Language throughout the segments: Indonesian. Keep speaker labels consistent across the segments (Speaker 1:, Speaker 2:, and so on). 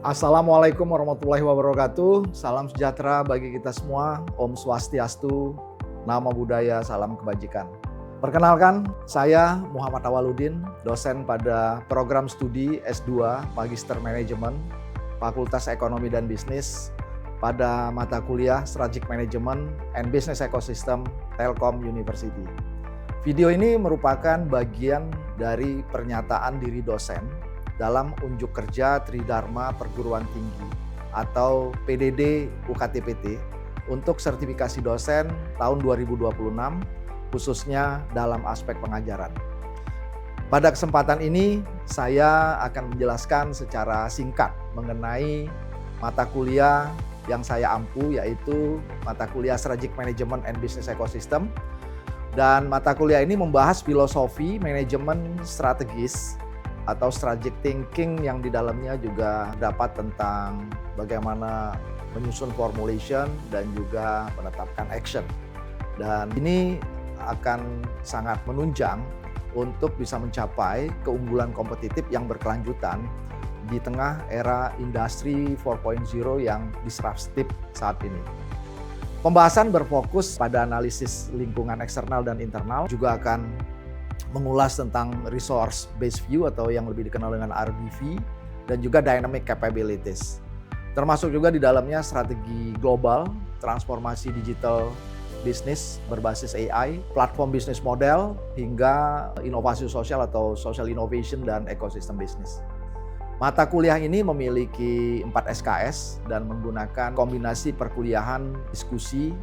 Speaker 1: Assalamualaikum warahmatullahi wabarakatuh. Salam sejahtera bagi kita semua. Om Swastiastu, Namo Buddhaya, salam kebajikan. Perkenalkan, saya Muhammad Awaludin, dosen pada program studi S2 Magister Manajemen, Fakultas Ekonomi dan Bisnis, pada mata kuliah Strategic Management and Business Ecosystem Telkom University. Video ini merupakan bagian dari pernyataan diri dosen dalam unjuk kerja Tridharma Perguruan Tinggi atau PDD UKT-PT untuk sertifikasi dosen tahun 2026 khususnya dalam aspek pengajaran. Pada kesempatan ini saya akan menjelaskan secara singkat mengenai mata kuliah yang saya ampu, yaitu mata kuliah Strategic Management and Business Ecosystem, dan mata kuliah ini membahas filosofi manajemen strategis atau strategic thinking yang di dalamnya juga dapat tentang bagaimana menyusun formulation dan juga menetapkan action. Dan ini akan sangat menunjang untuk bisa mencapai keunggulan kompetitif yang berkelanjutan di tengah era industri 4.0 yang disruptif saat ini. Pembahasan berfokus pada analisis lingkungan eksternal dan internal, juga akan mengulas tentang resource based view atau yang lebih dikenal dengan RBV, dan juga dynamic capabilities. Termasuk juga di dalamnya strategi global, transformasi digital bisnis berbasis AI, platform bisnis model, hingga inovasi sosial atau social innovation dan ekosistem bisnis. Mata kuliah ini memiliki 4 SKS dan menggunakan kombinasi perkuliahan, diskusi,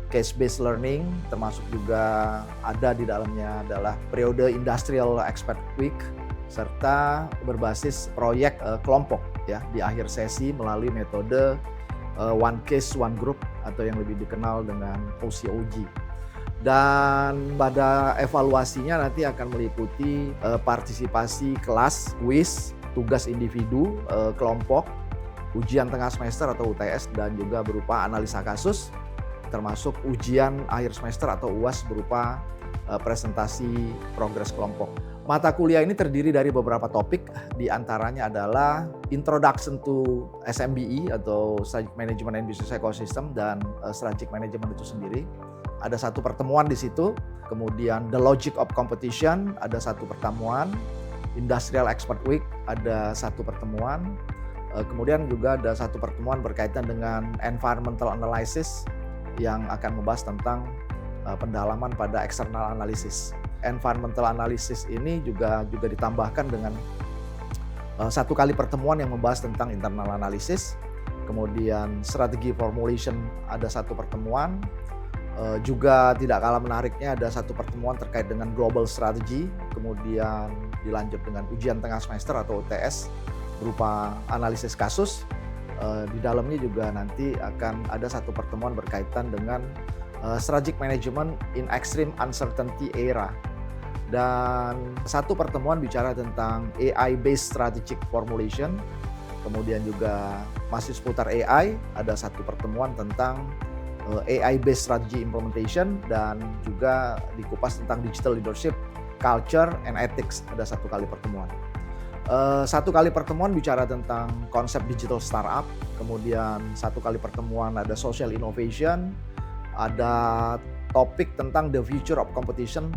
Speaker 1: case-based learning, termasuk juga ada di dalamnya adalah periode Industrial Expert Week, serta berbasis proyek kelompok ya di akhir sesi melalui metode One Case One Group atau yang lebih dikenal dengan OCOG. Dan pada evaluasinya nanti akan meliputi partisipasi kelas, kuis, tugas individu, kelompok, ujian tengah semester atau UTS, dan juga berupa analisa kasus, termasuk ujian akhir semester atau UAS berupa presentasi progres kelompok. Mata kuliah ini terdiri dari beberapa topik, diantaranya adalah Introduction to SMBE atau Strategic Management and Business Ecosystem dan Strategic Management itu sendiri. Ada satu pertemuan di situ, kemudian The Logic of Competition, ada satu pertemuan, Industrial Expert Week, ada satu pertemuan, kemudian juga ada satu pertemuan berkaitan dengan Environmental Analysis, yang akan membahas tentang pendalaman pada external analysis. Environmental analysis ini juga ditambahkan dengan satu kali pertemuan yang membahas tentang internal analysis. Kemudian strategi formulation ada satu pertemuan. Juga tidak kalah menariknya ada satu pertemuan terkait dengan global strategy. Kemudian dilanjut dengan ujian tengah semester atau UTS berupa analisis kasus. Di dalamnya juga nanti akan ada satu pertemuan berkaitan dengan strategic management in extreme uncertainty era, dan satu pertemuan bicara tentang AI based strategic formulation. Kemudian juga masih seputar AI, ada satu pertemuan tentang AI based strategy implementation, dan juga dikupas tentang digital leadership, culture and ethics, ada satu kali pertemuan. Satu kali pertemuan bicara tentang konsep digital startup, kemudian satu kali pertemuan ada social innovation, ada topik tentang the future of competition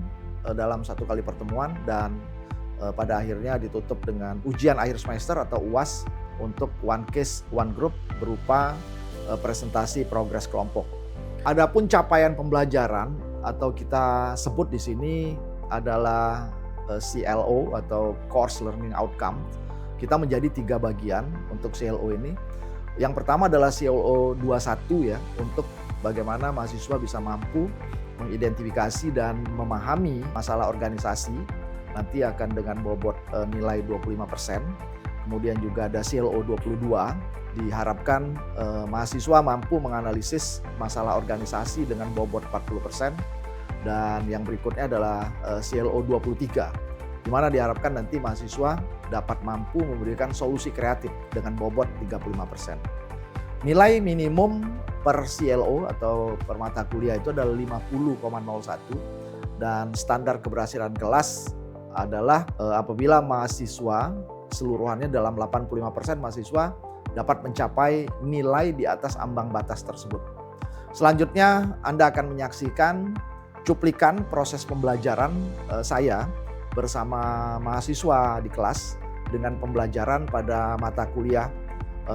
Speaker 1: dalam satu kali pertemuan, dan pada akhirnya ditutup dengan ujian akhir semester atau UAS untuk One Case One Group berupa presentasi progres kelompok. Adapun capaian pembelajaran atau kita sebut di sini adalah CLO atau Course Learning Outcome. Kita menjadi 3 bagian untuk CLO ini. Yang pertama adalah CLO 21 ya, untuk bagaimana mahasiswa bisa mampu mengidentifikasi dan memahami masalah organisasi. Nanti akan dengan bobot nilai 25%. Kemudian juga ada CLO 22, diharapkan mahasiswa mampu menganalisis masalah organisasi dengan bobot 40%. Dan yang berikutnya adalah CLO 23, di mana diharapkan nanti mahasiswa dapat mampu memberikan solusi kreatif dengan bobot 35%. Nilai minimum per CLO atau per mata kuliah itu adalah 50,01, dan standar keberhasilan kelas adalah apabila mahasiswa seluruhannya dalam 85% mahasiswa dapat mencapai nilai di atas ambang batas tersebut. Selanjutnya, Anda akan menyaksikan cuplikan proses pembelajaran saya bersama mahasiswa di kelas dengan pembelajaran pada mata kuliah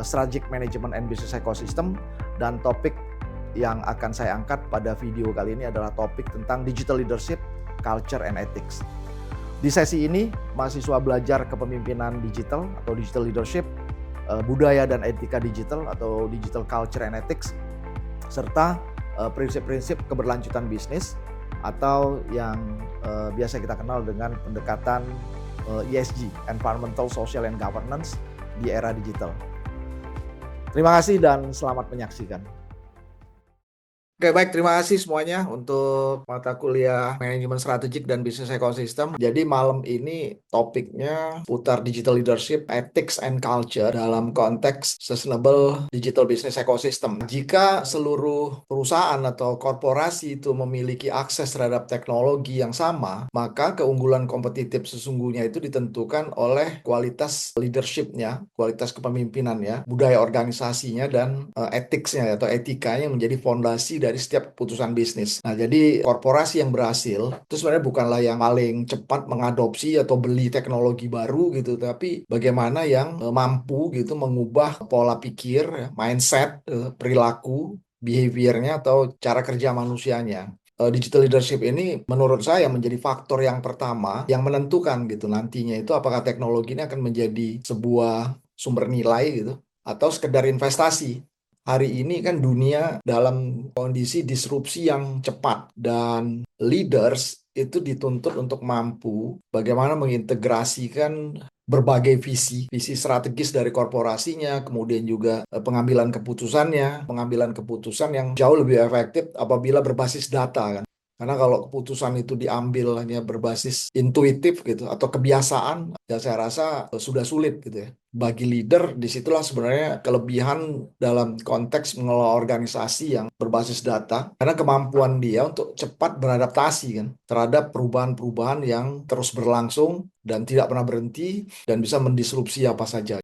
Speaker 1: Strategic Management and Business Ecosystem, dan topik yang akan saya angkat pada video kali ini adalah topik tentang Digital Leadership, Culture and Ethics. Di sesi ini, mahasiswa belajar kepemimpinan digital atau Digital Leadership, budaya dan etika digital atau Digital Culture and Ethics, serta prinsip-prinsip keberlanjutan bisnis atau yang biasa kita kenal dengan pendekatan ESG, Environmental, Social, and Governance di era digital. Terima kasih dan selamat menyaksikan. Oke, baik, terima kasih semuanya untuk mata kuliah Manajemen Strategik dan Bisnis Ekosistem. Jadi malam ini topiknya putar Digital Leadership, Ethics and Culture dalam konteks Sustainable Digital Business Ecosystem. Jika seluruh perusahaan atau korporasi itu memiliki akses terhadap teknologi yang sama, maka keunggulan kompetitif sesungguhnya itu ditentukan oleh kualitas leadership-nya, kualitas kepemimpinannya, budaya organisasinya, dan ethics-nya atau etikanya menjadi fondasi dari setiap keputusan bisnis. Nah, jadi korporasi yang berhasil itu sebenarnya bukanlah yang paling cepat mengadopsi atau beli teknologi baru gitu, tapi bagaimana yang mampu gitu mengubah pola pikir, mindset, perilaku, behaviornya atau cara kerja manusianya. Digital leadership ini menurut saya menjadi faktor yang pertama yang menentukan gitu nantinya itu apakah teknologi ini akan menjadi sebuah sumber nilai gitu atau sekedar investasi. Hari ini kan dunia dalam kondisi disrupsi yang cepat dan leaders itu dituntut untuk mampu bagaimana mengintegrasikan berbagai visi strategis dari korporasinya, kemudian juga pengambilan keputusan yang jauh lebih efektif apabila berbasis data kan. Karena kalau keputusan itu diambil hanya berbasis intuitif gitu atau kebiasaan, ya saya rasa sudah sulit gitu ya. Bagi leader, disitulah sebenarnya kelebihan dalam konteks mengelola organisasi yang berbasis data. Karena kemampuan dia untuk cepat beradaptasi kan terhadap perubahan-perubahan yang terus berlangsung dan tidak pernah berhenti dan bisa mendisrupsi apa saja.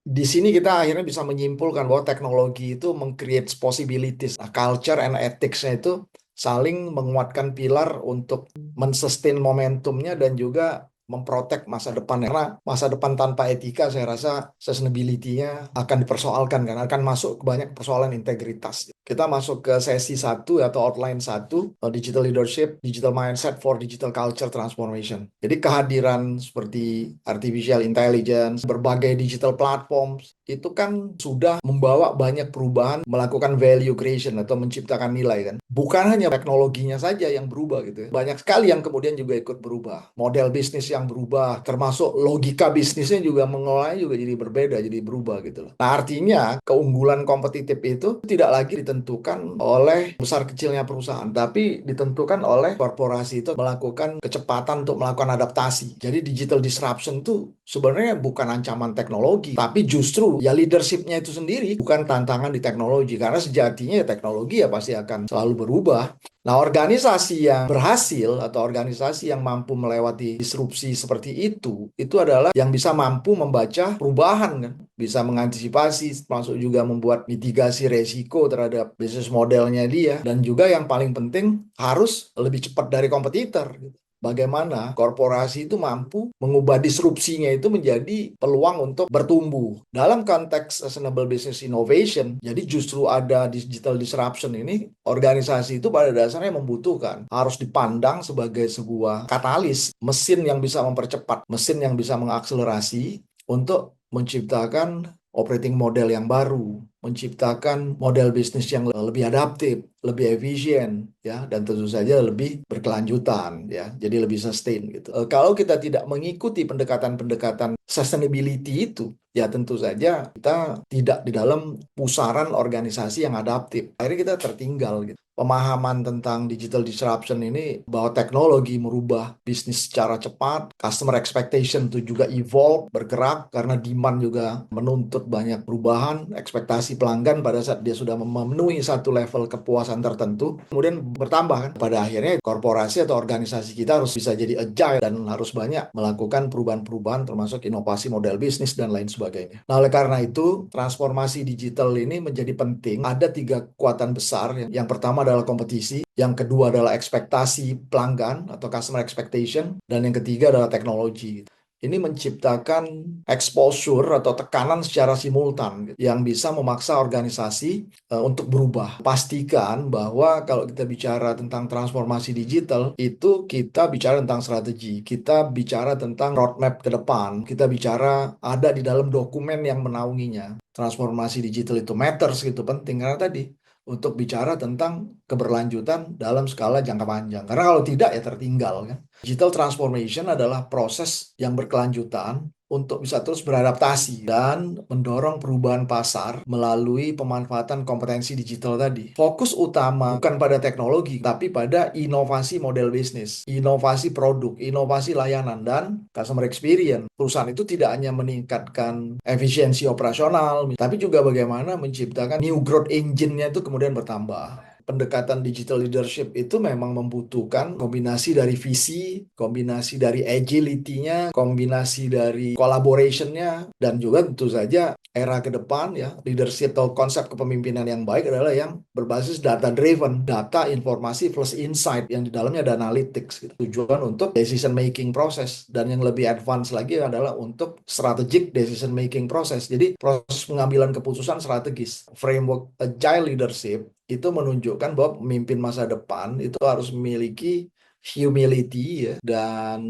Speaker 1: Di sini kita akhirnya bisa menyimpulkan bahwa teknologi itu meng-create possibilities. Nah, culture and ethics-nya itu saling menguatkan pilar untuk men-sustain momentumnya dan juga memprotek masa depan. Karena masa depan tanpa etika saya rasa sustainability-nya akan dipersoalkan kan, akan masuk ke banyak persoalan integritas. Kita masuk ke sesi 1 atau outline 1, Digital Leadership, Digital Mindset for Digital Culture Transformation. Jadi kehadiran seperti Artificial Intelligence, berbagai digital platforms, itu kan sudah membawa banyak perubahan, melakukan value creation atau menciptakan nilai kan. Bukan hanya teknologinya saja yang berubah gitu ya. Banyak sekali yang kemudian juga ikut berubah. Model bisnis yang berubah, termasuk logika bisnisnya juga mengelolanya juga jadi berbeda, jadi berubah gitu loh. Nah, artinya keunggulan kompetitif itu tidak lagi ditentukan oleh besar kecilnya perusahaan, tapi ditentukan oleh korporasi itu melakukan kecepatan untuk melakukan adaptasi. Jadi digital disruption itu sebenarnya bukan ancaman teknologi, tapi justru ya leadership-nya itu sendiri, bukan tantangan di teknologi. Karena sejatinya ya teknologi ya pasti akan selalu berubah. Nah, organisasi yang berhasil atau organisasi yang mampu melewati disrupsi seperti itu adalah yang bisa mampu membaca perubahan kan, bisa mengantisipasi, termasuk juga membuat mitigasi resiko terhadap bisnis modelnya dia, dan juga yang paling penting harus lebih cepat dari kompetitor gitu. Bagaimana korporasi itu mampu mengubah disrupsinya itu menjadi peluang untuk bertumbuh. Dalam konteks sustainable business innovation, jadi justru ada digital disruption ini, organisasi itu pada dasarnya membutuhkan, harus dipandang sebagai sebuah katalis, mesin yang bisa mempercepat, mesin yang bisa mengakselerasi untuk menciptakan operating model yang baru, menciptakan model bisnis yang lebih adaptif, lebih efisien, ya, dan tentu saja lebih berkelanjutan, ya, jadi lebih sustain gitu. Kalau kita tidak mengikuti pendekatan-pendekatan sustainability itu, ya tentu saja kita tidak di dalam pusaran organisasi yang adaptif. Akhirnya kita tertinggal gitu. Pemahaman tentang digital disruption ini bahwa teknologi merubah bisnis secara cepat, customer expectation itu juga evolve, bergerak karena demand juga menuntut banyak perubahan, ekspektasi pelanggan pada saat dia sudah memenuhi satu level kepuasan keterbatasan tertentu, kemudian bertambah kan. Pada akhirnya korporasi atau organisasi kita harus bisa jadi agile dan harus banyak melakukan perubahan-perubahan termasuk inovasi model bisnis dan lain sebagainya. Nah, oleh karena itu, transformasi digital ini menjadi penting. Ada 3 kekuatan besar. Yang pertama adalah kompetisi, yang kedua adalah ekspektasi pelanggan atau customer expectation, dan yang ketiga adalah teknologi. Ini menciptakan exposure atau tekanan secara simultan yang bisa memaksa organisasi untuk berubah. Pastikan bahwa kalau kita bicara tentang transformasi digital, itu kita bicara tentang strategi, kita bicara tentang roadmap ke depan, kita bicara ada di dalam dokumen yang menaunginya. Transformasi digital itu matters gitu, penting karena tadi untuk bicara tentang keberlanjutan dalam skala jangka panjang. Karena kalau tidak ya tertinggal kan. Digital transformation adalah proses yang berkelanjutan untuk bisa terus beradaptasi dan mendorong perubahan pasar melalui pemanfaatan kompetensi digital tadi. Fokus utama bukan pada teknologi, tapi pada inovasi model bisnis, inovasi produk, inovasi layanan, dan customer experience. Perusahaan itu tidak hanya meningkatkan efisiensi operasional, tapi juga bagaimana menciptakan new growth engine-nya itu kemudian bertambah. Pendekatan digital leadership itu memang membutuhkan kombinasi dari visi, kombinasi dari agility-nya, kombinasi dari collaboration-nya, dan juga tentu saja era ke depan ya, leadership atau konsep kepemimpinan yang baik adalah yang berbasis data driven, data, informasi plus insight yang di dalamnya ada analytics gitu. Tujuan untuk decision making proses, dan yang lebih advance lagi adalah untuk strategic decision making proses. Jadi proses pengambilan keputusan strategis. Framework agile leadership itu menunjukkan bahwa pemimpin masa depan itu harus memiliki humility ya, dan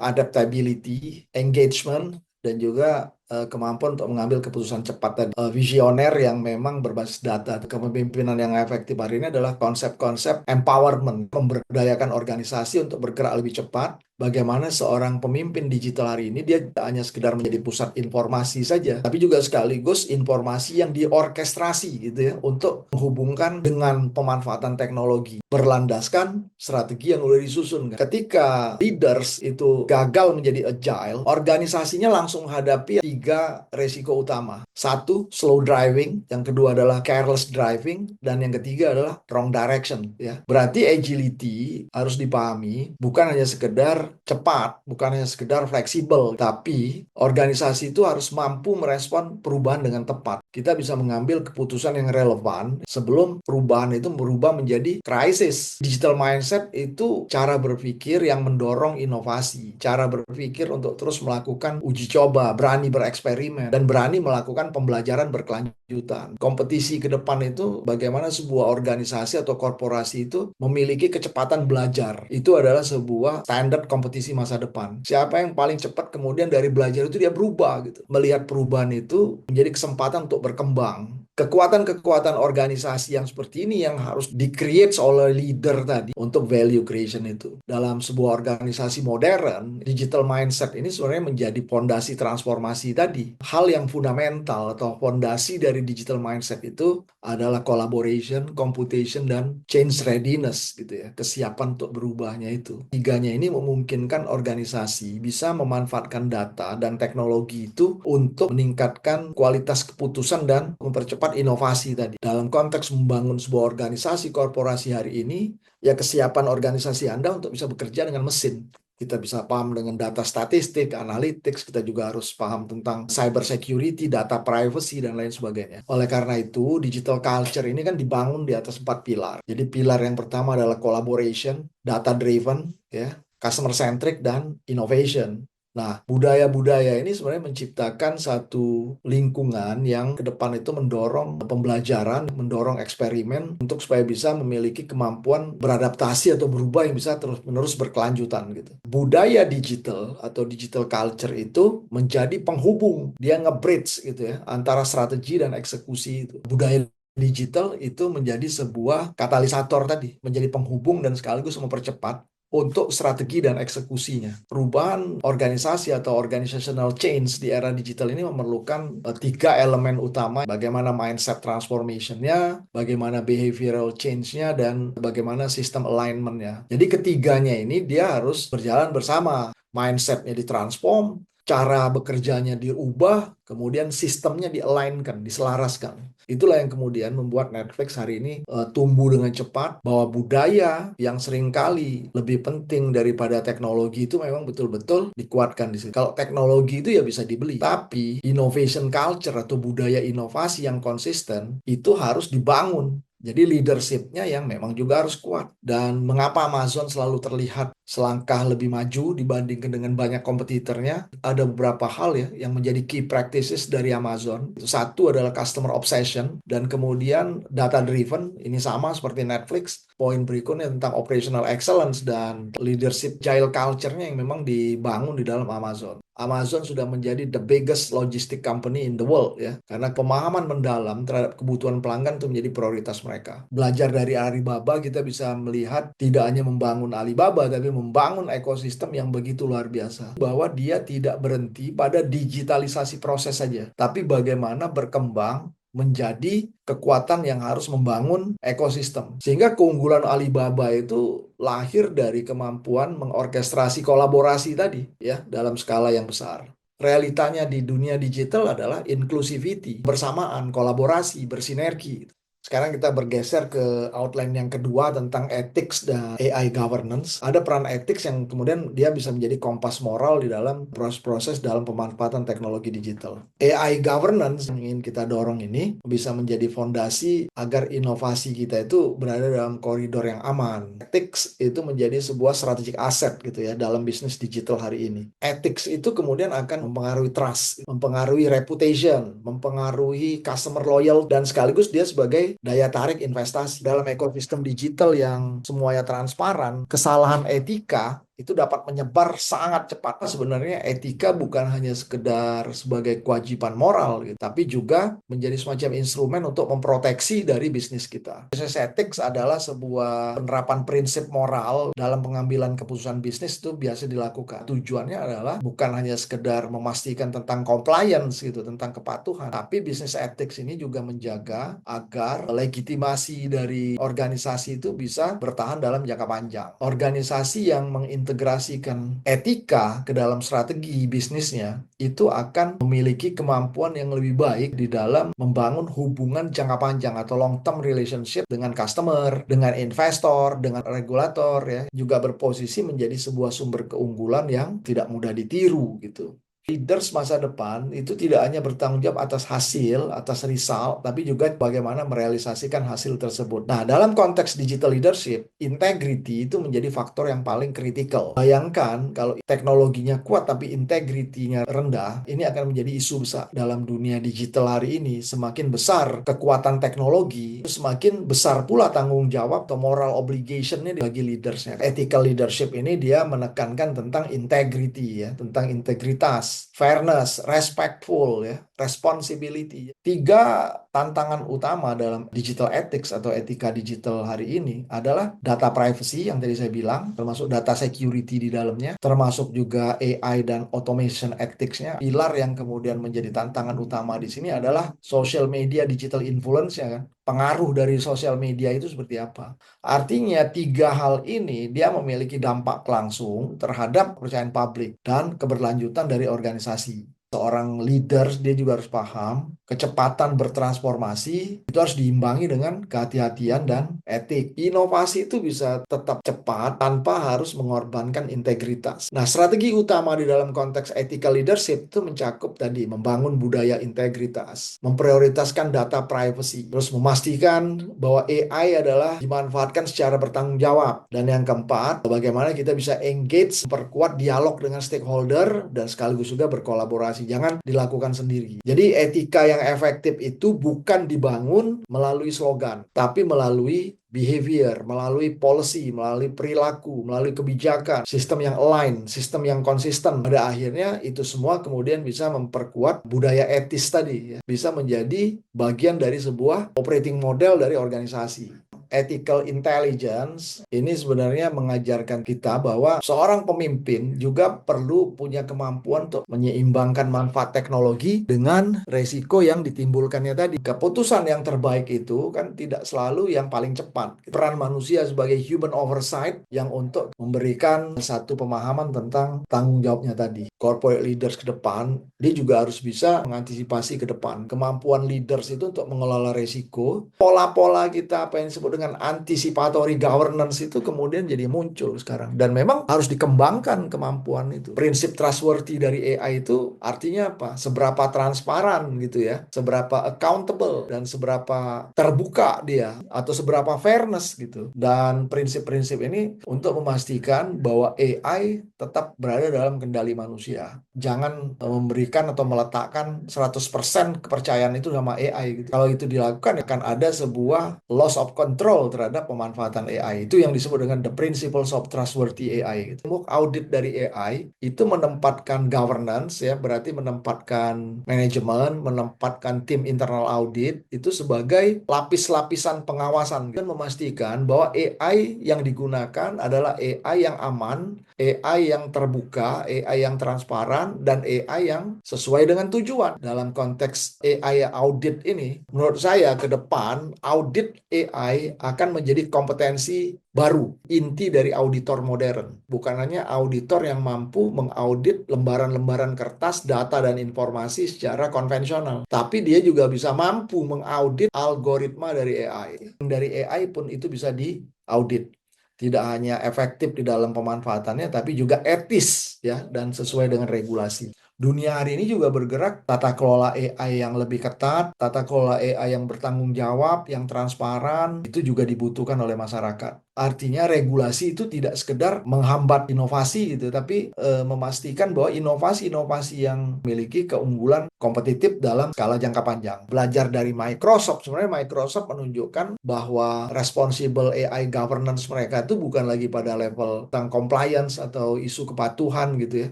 Speaker 1: adaptability, engagement, dan juga kemampuan untuk mengambil keputusan cepat tadi. Visioner yang memang berbasis data. Kepemimpinan yang efektif hari ini adalah konsep-konsep empowerment, memberdayakan organisasi untuk bergerak lebih cepat. Bagaimana seorang pemimpin digital hari ini dia tidak hanya sekedar menjadi pusat informasi saja, tapi juga sekaligus informasi yang diorkestrasi gitu ya, untuk menghubungkan dengan pemanfaatan teknologi, berlandaskan strategi yang sudah disusun. Ketika leaders itu gagal menjadi agile, organisasinya langsung hadapi 3 resiko utama. 1, slow driving, yang kedua adalah careless driving, dan yang ketiga adalah wrong direction ya. Berarti agility harus dipahami bukan hanya sekedar cepat, bukan hanya sekedar fleksibel, tapi organisasi itu harus mampu merespon perubahan dengan tepat. Kita bisa mengambil keputusan yang relevan sebelum perubahan itu berubah menjadi krisis. Digital mindset itu cara berpikir yang mendorong inovasi, cara berpikir untuk terus melakukan uji coba, berani bereksperimen, dan berani melakukan pembelajaran berkelanjutan. Kompetisi ke depan itu bagaimana sebuah organisasi atau korporasi itu memiliki kecepatan belajar. Itu adalah sebuah standar kompetisi masa depan. Siapa yang paling cepat kemudian dari belajar itu dia berubah gitu. Melihat perubahan itu menjadi kesempatan untuk berkembang. Kekuatan-kekuatan organisasi yang seperti ini yang harus di-create oleh leader tadi untuk value creation itu. Dalam sebuah organisasi modern, digital mindset ini sebenarnya menjadi fondasi transformasi tadi. Hal yang fundamental atau fondasi dari digital mindset itu adalah collaboration, computation, dan change readiness gitu ya. Kesiapan untuk berubahnya itu. Tiganya ini memungkinkan organisasi bisa memanfaatkan data dan teknologi itu untuk meningkatkan kualitas keputusan dan mempercepat inovasi tadi. Dalam konteks membangun sebuah organisasi korporasi hari ini, ya kesiapan organisasi Anda untuk bisa bekerja dengan mesin. Kita bisa paham dengan data statistik, analytics, kita juga harus paham tentang cyber security, data privacy, dan lain sebagainya. Oleh karena itu, digital culture ini kan dibangun di atas 4 pilar. Jadi pilar yang pertama adalah collaboration, data driven, ya, customer centric, dan innovation. Nah, budaya-budaya ini sebenarnya menciptakan satu lingkungan yang ke depan itu mendorong pembelajaran, mendorong eksperimen untuk supaya bisa memiliki kemampuan beradaptasi atau berubah yang bisa terus-menerus berkelanjutan gitu. Budaya digital atau digital culture itu menjadi penghubung, dia nge-bridge gitu ya antara strategi dan eksekusi itu. Budaya digital itu menjadi sebuah katalisator tadi, menjadi penghubung dan sekaligus mempercepat untuk strategi dan eksekusinya. Perubahan organisasi atau organizational change di era digital ini memerlukan 3 elemen utama. Bagaimana mindset transformation-nya, bagaimana behavioral change-nya, dan bagaimana sistem alignment-nya. Jadi ketiganya ini dia harus berjalan bersama. Mindset-nya ditransform, cara bekerjanya dirubah, kemudian sistemnya di-align-kan, diselaraskan. Itulah yang kemudian membuat Netflix hari ini tumbuh dengan cepat, bahwa budaya yang seringkali lebih penting daripada teknologi itu memang betul-betul dikuatkan di sini. Kalau teknologi itu ya bisa dibeli, tapi innovation culture atau budaya inovasi yang konsisten itu harus dibangun. Jadi leadership-nya yang memang juga harus kuat. Dan mengapa Amazon selalu terlihat selangkah lebih maju dibandingkan dengan banyak kompetitornya? Ada beberapa hal ya yang menjadi key practices dari Amazon. Satu adalah customer obsession, dan kemudian data driven. Ini sama seperti Netflix. Poin berikutnya tentang operational excellence dan leadership agile culture-nya yang memang dibangun di dalam Amazon. Amazon sudah menjadi the biggest logistic company in the world ya, karena pemahaman mendalam terhadap kebutuhan pelanggan itu menjadi prioritas mereka. Belajar dari Alibaba, kita bisa melihat tidak hanya membangun Alibaba, tapi membangun ekosistem yang begitu luar biasa. Bahwa dia tidak berhenti pada digitalisasi proses saja, tapi bagaimana berkembang menjadi kekuatan yang harus membangun ekosistem. Sehingga keunggulan Alibaba itu lahir dari kemampuan mengorkestrasi kolaborasi tadi ya dalam skala yang besar. Realitanya di dunia digital adalah inclusivity, bersamaan, kolaborasi, bersinergi. Sekarang kita bergeser ke outline yang kedua tentang ethics dan AI governance. Ada peran ethics yang kemudian dia bisa menjadi kompas moral di dalam proses-proses dalam pemanfaatan teknologi digital. AI governance yang ingin kita dorong ini bisa menjadi fondasi agar inovasi kita itu berada dalam koridor yang aman. Ethics itu menjadi sebuah strategic asset gitu ya dalam bisnis digital hari ini. Ethics itu kemudian akan mempengaruhi trust, mempengaruhi reputation, mempengaruhi customer loyal, dan sekaligus dia sebagai daya tarik investasi dalam ekosistem digital yang semuanya transparan. Kesalahan etika itu dapat menyebar sangat cepat. Sebenarnya etika bukan hanya sekedar sebagai kewajiban moral, gitu, tapi juga menjadi semacam instrumen untuk memproteksi dari bisnis kita. Business ethics adalah sebuah penerapan prinsip moral dalam pengambilan keputusan bisnis itu biasa dilakukan. Tujuannya adalah bukan hanya sekedar memastikan tentang compliance gitu, tentang kepatuhan, tapi business ethics ini juga menjaga agar legitimasi dari organisasi itu bisa bertahan dalam jangka panjang. Organisasi yang mengintegrasikan etika ke dalam strategi bisnisnya itu akan memiliki kemampuan yang lebih baik di dalam membangun hubungan jangka panjang atau long term relationship dengan customer, dengan investor, dengan regulator ya, juga berposisi menjadi sebuah sumber keunggulan yang tidak mudah ditiru gitu. Leaders masa depan itu tidak hanya bertanggung jawab atas hasil, atas result, tapi juga bagaimana merealisasikan hasil tersebut. Nah, dalam konteks digital leadership, integrity itu menjadi faktor yang paling kritikal. Bayangkan kalau teknologinya kuat tapi integrity-nya rendah, ini akan menjadi isu besar dalam dunia digital hari ini. Semakin besar kekuatan teknologi, semakin besar pula tanggung jawab atau moral obligation-nya bagi leadersnya. Ethical leadership ini dia menekankan tentang integrity ya, tentang integritas, fairness, respectful ya, responsibility. 3 tantangan utama dalam digital ethics atau etika digital hari ini adalah data privacy yang tadi saya bilang, termasuk data security di dalamnya, termasuk juga AI dan automation ethics-nya. Pilar yang kemudian menjadi tantangan utama di sini adalah social media digital influence ya kan. Pengaruh dari sosial media itu seperti apa? Artinya 3 hal ini dia memiliki dampak langsung terhadap kepercayaan publik dan keberlanjutan dari organisasi. Seorang leader dia juga harus paham kecepatan bertransformasi itu harus diimbangi dengan kehati-hatian dan etik. Inovasi itu bisa tetap cepat tanpa harus mengorbankan integritas. Nah, strategi utama di dalam konteks ethical leadership itu mencakup tadi membangun budaya integritas, memprioritaskan data privacy, terus memastikan bahwa AI adalah dimanfaatkan secara bertanggung jawab. Dan yang keempat, bagaimana kita bisa engage, memperkuat dialog dengan stakeholder dan sekaligus juga berkolaborasi. Jangan dilakukan sendiri. Jadi etika yang efektif itu bukan dibangun melalui slogan, tapi melalui behavior, melalui policy, melalui perilaku, melalui kebijakan, sistem yang align, sistem yang konsisten. Pada akhirnya itu semua kemudian bisa memperkuat budaya etis tadi ya. Bisa menjadi bagian dari sebuah operating model dari organisasi. ethical intelligence ini sebenarnya mengajarkan kita bahwa seorang pemimpin juga perlu punya kemampuan untuk menyeimbangkan manfaat teknologi dengan resiko yang ditimbulkannya tadi. Keputusan yang terbaik itu kan tidak selalu yang paling cepat. Peran manusia sebagai human oversight yang untuk memberikan satu pemahaman tentang tanggung jawabnya tadi. Corporate leaders ke depan, dia juga harus bisa mengantisipasi ke depan. Kemampuan leaders itu untuk mengelola resiko. Pola-pola kita apa yang disebut dengan anticipatory governance itu kemudian jadi muncul sekarang. Dan memang harus dikembangkan kemampuan itu. Prinsip trustworthy dari AI itu artinya apa? Seberapa transparan gitu ya. Seberapa accountable dan seberapa terbuka dia. Atau seberapa fairness gitu. Dan prinsip-prinsip ini untuk memastikan bahwa AI tetap berada dalam kendali manusia. Jangan memberikan atau meletakkan 100% kepercayaan itu sama AI gitu. Kalau itu dilakukan akan ada sebuah loss of control terhadap pemanfaatan AI. Itu yang disebut dengan the principles of trustworthy AI gitu. Audit dari AI itu menempatkan governance ya, berarti menempatkan manajemen, menempatkan tim internal audit itu sebagai lapis-lapisan pengawasan dan memastikan bahwa AI yang digunakan adalah AI yang aman, AI yang terbuka, AI yang transparan, dan AI yang sesuai dengan tujuan. Dalam konteks AI audit ini, menurut saya ke depan audit AI akan menjadi kompetensi baru, inti dari auditor modern. Bukan hanya auditor yang mampu mengaudit lembaran-lembaran kertas, data, dan informasi secara konvensional. Tapi dia juga bisa mampu mengaudit algoritma dari AI. Dari AI pun itu bisa diaudit. Tidak hanya efektif di dalam pemanfaatannya, tapi juga etis ya dan sesuai dengan regulasi. Dunia hari ini juga bergerak tata kelola AI yang lebih ketat, tata kelola AI yang bertanggung jawab, yang transparan, itu juga dibutuhkan oleh masyarakat. Artinya regulasi itu tidak sekedar menghambat inovasi gitu, tapi memastikan bahwa inovasi-inovasi yang memiliki keunggulan kompetitif dalam skala jangka panjang. Belajar dari Microsoft, sebenarnya Microsoft menunjukkan bahwa responsible AI governance mereka itu bukan lagi pada level tentang compliance atau isu kepatuhan gitu ya,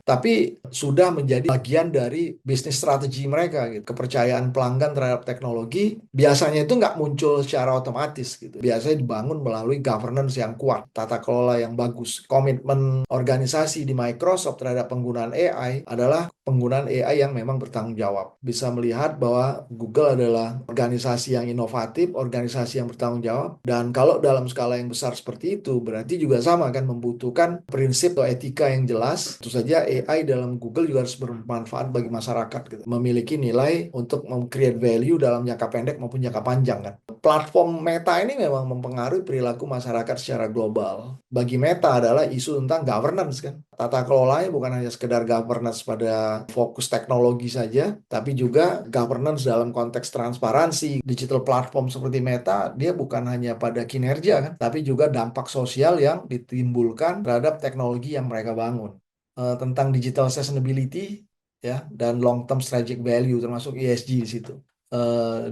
Speaker 1: tapi sudah menjadi bagian dari bisnis strategi mereka gitu. Kepercayaan pelanggan terhadap teknologi biasanya itu nggak muncul secara otomatis gitu. Biasanya dibangun melalui governance yang kuat, tata kelola yang bagus. Komitmen organisasi di Microsoft terhadap penggunaan AI adalah penggunaan AI yang memang bertanggung jawab. Bisa melihat bahwa Google adalah organisasi yang inovatif, organisasi yang bertanggung jawab, dan kalau dalam skala yang besar seperti itu, berarti juga sama kan membutuhkan prinsip atau etika yang jelas. Tentu saja AI dalam Google juga harus bermanfaat bagi masyarakat gitu. Memiliki nilai untuk mem-create value dalam jangka pendek maupun jangka panjang kan. Platform Meta ini memang mempengaruhi perilaku masyarakat secara global. Bagi Meta adalah isu tentang governance kan. Tata kelolanya bukan hanya sekedar governance pada fokus teknologi saja, tapi juga governance dalam konteks transparansi. Digital platform seperti Meta, dia bukan hanya pada kinerja kan, tapi juga dampak sosial yang ditimbulkan terhadap teknologi yang mereka bangun. Tentang digital sustainability ya dan long term strategic value termasuk ESG di situ.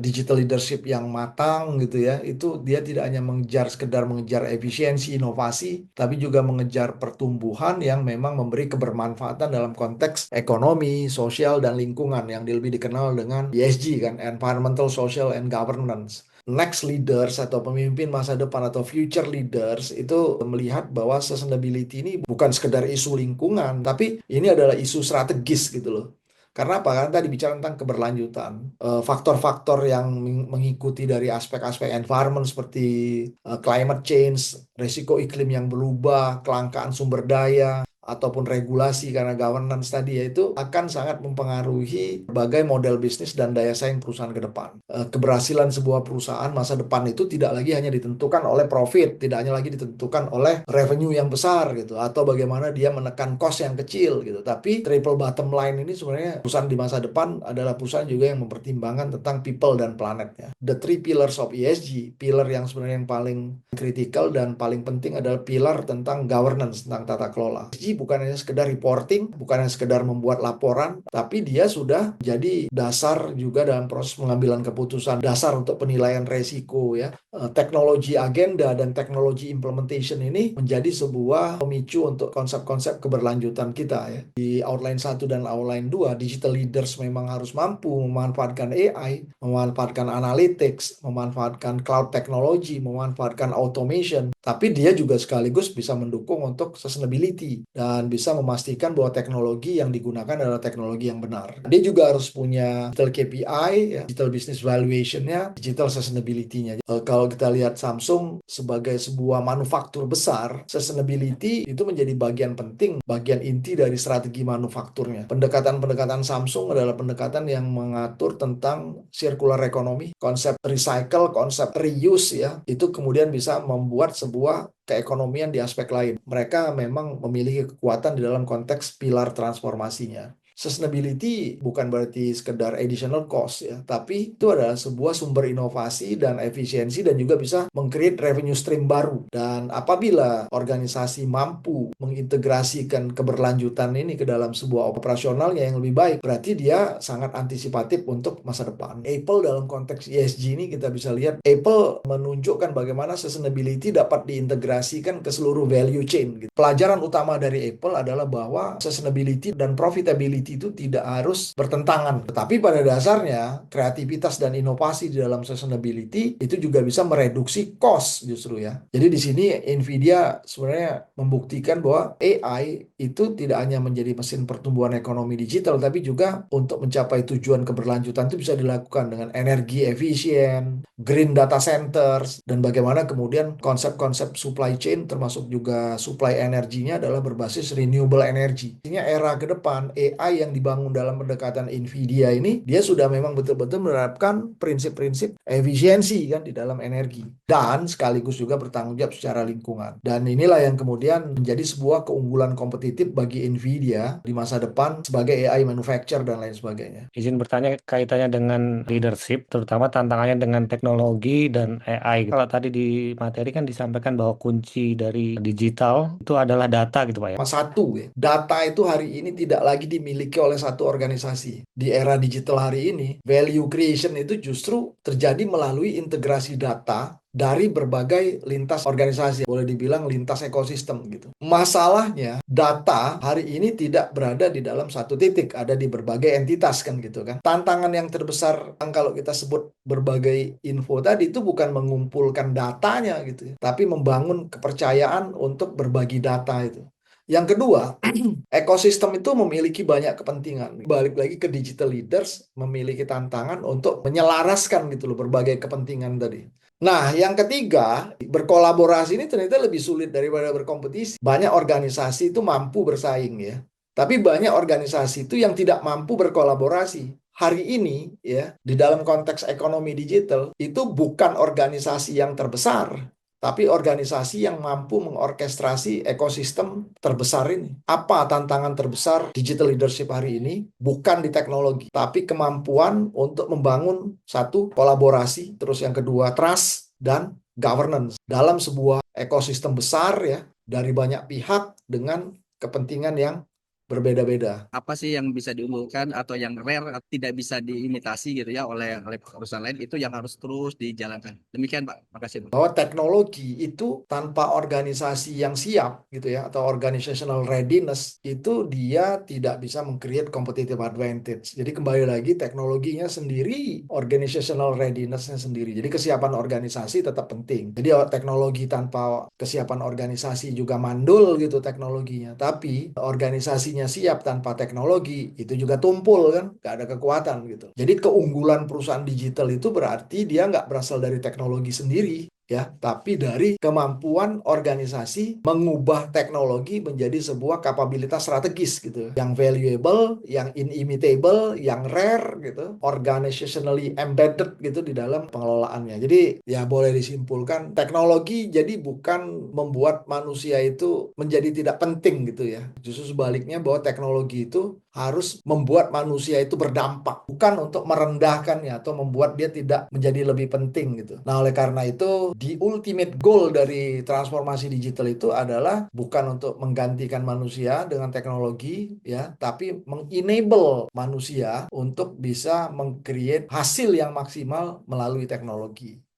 Speaker 1: Digital leadership yang matang gitu ya, itu dia tidak hanya sekedar mengejar efisiensi inovasi, tapi juga mengejar pertumbuhan yang memang memberi kebermanfaatan dalam konteks ekonomi, sosial, dan lingkungan yang lebih dikenal dengan ESG kan, Environmental, Social, and Governance. Next leaders atau pemimpin masa depan atau future leaders itu melihat bahwa sustainability ini bukan sekedar isu lingkungan, tapi ini adalah isu strategis gitu loh. Karena apa? Karena tadi bicara tentang keberlanjutan. Faktor-faktor yang mengikuti dari aspek-aspek environment seperti climate change, risiko iklim yang berubah, kelangkaan sumber daya, ataupun regulasi karena governance tadi, yaitu akan sangat mempengaruhi berbagai model bisnis dan daya saing perusahaan ke depan. Keberhasilan sebuah perusahaan masa depan itu tidak lagi hanya ditentukan oleh profit, tidak hanya lagi ditentukan oleh revenue yang besar gitu, atau bagaimana dia menekan cost yang kecil gitu. Tapi triple bottom line ini sebenarnya perusahaan di masa depan adalah perusahaan juga yang mempertimbangkan tentang people dan planetnya. The three pillars of ESG, pilar yang sebenarnya yang paling kritikal dan paling penting adalah pilar tentang governance, tentang tata kelola. ESG bukan hanya sekedar reporting, bukan hanya sekedar membuat laporan, tapi dia sudah jadi dasar juga dalam proses pengambilan keputusan, dasar untuk penilaian resiko ya. Teknologi agenda dan teknologi implementation ini menjadi sebuah pemicu untuk konsep-konsep keberlanjutan kita ya. Di outline 1 dan outline 2, digital leaders memang harus mampu memanfaatkan AI, memanfaatkan analytics, memanfaatkan cloud technology, memanfaatkan automation, tapi dia juga sekaligus bisa mendukung untuk sustainability dan bisa memastikan bahwa teknologi yang digunakan adalah teknologi yang benar. Dia juga harus punya digital KPI, ya, digital business valuation-nya, digital sustainability-nya. Kalau kita lihat Samsung sebagai sebuah manufaktur besar, sustainability itu menjadi bagian penting, bagian inti dari strategi manufakturnya. Pendekatan-pendekatan Samsung adalah pendekatan yang mengatur tentang circular economy, konsep recycle, konsep reuse ya, itu kemudian bisa membuat sebuah keekonomian di aspek lain. Mereka memang memiliki kekuatan di dalam konteks pilar transformasinya. Sustainability bukan berarti sekedar additional cost ya, tapi itu adalah sebuah sumber inovasi dan efisiensi dan juga bisa meng-create revenue stream baru. Dan apabila organisasi mampu mengintegrasikan keberlanjutan ini ke dalam sebuah operasionalnya yang lebih baik, berarti dia sangat antisipatif untuk masa depan. Apple dalam konteks ESG ini kita bisa lihat, Apple menunjukkan bagaimana sustainability dapat diintegrasikan ke seluruh value chain. Pelajaran utama dari Apple adalah bahwa sustainability dan profitability itu tidak harus bertentangan. Tetapi pada dasarnya, kreativitas dan inovasi di dalam sustainability itu juga bisa mereduksi cost justru ya. Jadi di sini Nvidia sebenarnya membuktikan bahwa AI itu tidak hanya menjadi mesin pertumbuhan ekonomi digital, tapi juga untuk mencapai tujuan keberlanjutan itu bisa dilakukan dengan energi efisien, green data centers, dan bagaimana kemudian konsep-konsep supply chain termasuk juga supply energinya adalah berbasis renewable energy. Artinya era ke depan AI yang dibangun dalam pendekatan Nvidia ini, dia sudah memang betul-betul menerapkan prinsip-prinsip efisiensi kan di dalam energi dan sekaligus juga bertanggung jawab secara lingkungan. Dan inilah yang kemudian menjadi sebuah keunggulan kompetitif bagi Nvidia di masa depan sebagai AI manufacturer dan lain sebagainya.
Speaker 2: Izin bertanya kaitannya dengan leadership, terutama tantangannya dengan teknologi dan AI. Kalau tadi di materi kan disampaikan bahwa kunci dari digital itu adalah data gitu Pak ya.
Speaker 1: Mas satu, ya, data itu hari ini tidak lagi dimiliki oleh satu organisasi. Di era digital hari ini, value creation itu justru terjadi melalui integrasi data dari berbagai lintas organisasi, boleh dibilang lintas ekosistem gitu. Masalahnya, data hari ini tidak berada di dalam satu titik, ada di berbagai entitas kan gitu kan. Tantangan yang terbesar kalau kita sebut berbagai info tadi itu bukan mengumpulkan datanya gitu, tapi membangun kepercayaan untuk berbagi data itu. Yang kedua, ekosistem itu memiliki banyak kepentingan. Balik lagi ke digital leaders, memiliki tantangan untuk menyelaraskan gitu loh berbagai kepentingan tadi. Nah, yang ketiga, berkolaborasi ini ternyata lebih sulit daripada berkompetisi. Banyak organisasi itu mampu bersaing ya. Tapi banyak organisasi itu yang tidak mampu berkolaborasi. Hari ini ya, di dalam konteks ekonomi digital, itu bukan organisasi yang terbesar, tapi organisasi yang mampu mengorkestrasi ekosistem terbesar ini. Apa tantangan terbesar digital leadership hari ini? Bukan di teknologi, tapi kemampuan untuk membangun satu, kolaborasi, terus yang kedua, trust, dan governance dalam sebuah ekosistem besar ya, dari banyak pihak dengan kepentingan yang berbeda-beda.
Speaker 3: Apa sih yang bisa diunggulkan atau yang rare tidak bisa diimitasi gitu ya oleh perusahaan lain, itu yang harus terus dijalankan. Demikian Pak, makasih Pak.
Speaker 1: Bahwa teknologi itu tanpa organisasi yang siap gitu ya, atau organizational readiness, itu dia tidak bisa meng-create competitive advantage. Jadi kembali lagi teknologinya sendiri, organizational readiness-nya sendiri. Jadi kesiapan organisasi tetap penting. Jadi teknologi tanpa kesiapan organisasi juga mandul gitu teknologinya. Tapi organisasinya siap tanpa teknologi, itu juga tumpul kan, nggak ada kekuatan gitu. Jadi keunggulan perusahaan digital itu berarti dia nggak berasal dari teknologi sendiri ya, tapi dari kemampuan organisasi mengubah teknologi menjadi sebuah kapabilitas strategis gitu, yang valuable, yang inimitable, yang rare gitu, organizationally embedded gitu di dalam pengelolaannya. Jadi ya boleh disimpulkan teknologi jadi bukan membuat manusia itu menjadi tidak penting gitu ya, justru sebaliknya bahwa teknologi itu harus membuat manusia itu berdampak, bukan untuk merendahkannya atau membuat dia tidak menjadi lebih penting gitu. Nah, oleh karena itu, the ultimate goal dari transformasi digital itu adalah bukan untuk menggantikan manusia dengan teknologi ya, tapi mengenable manusia untuk bisa meng-create hasil yang maksimal melalui teknologi.